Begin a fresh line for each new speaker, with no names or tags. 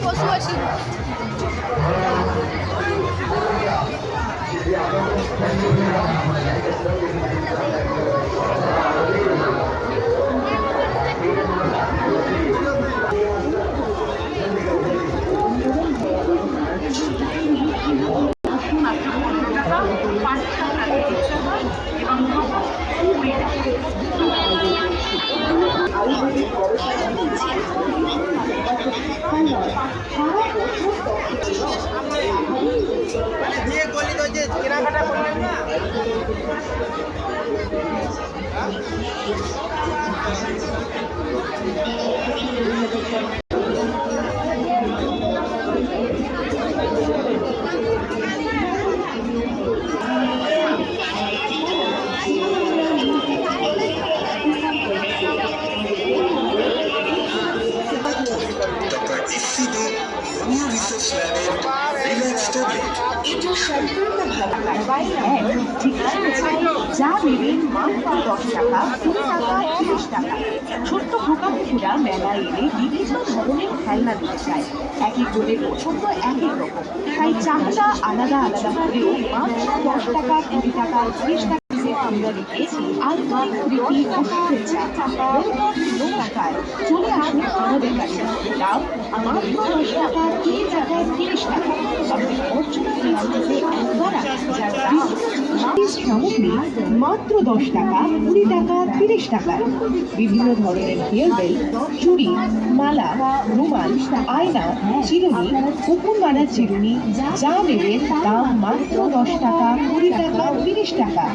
পশু আছি।
কেনাকাটা করলেন না?
যা নেবেন মাত্র 10 টাকা, 20 টাকা, 30 টাকা। ছোট্ট খোকামুখীরা মেলায় এলে বিভিন্ন ধরনের খেলনা দিতে চায়। এক এক জনের পছন্দ এক এক রকম, তাই চাহিদা আলাদা আলাদা হলেও মাত্র 10 টাকা, 20 টাকা, 30 টাকা আমরা রেখেছি আলমারি প্রীতি উপহারের চা টাকায়। চলে আসুন আমাদের কাছে, দাম মাত্র 10 টাকা, 20 টাকা, 30 টাকা। আমাদের অর্চনা থেকে একবার যার দাম সামগ্রী মাত্র 10 টাকা, 20 টাকা, 30 টাকায়। বিভিন্ন ধরনের হেয়ার বেল্ট, চুড়ি, মালা, রুমাল, আয়না, চিরুনি, কুকুর মারা চিরুনি, যা নেবেন দাম মাত্র 10 টাকা, 20 টাকা, 30 টাকা।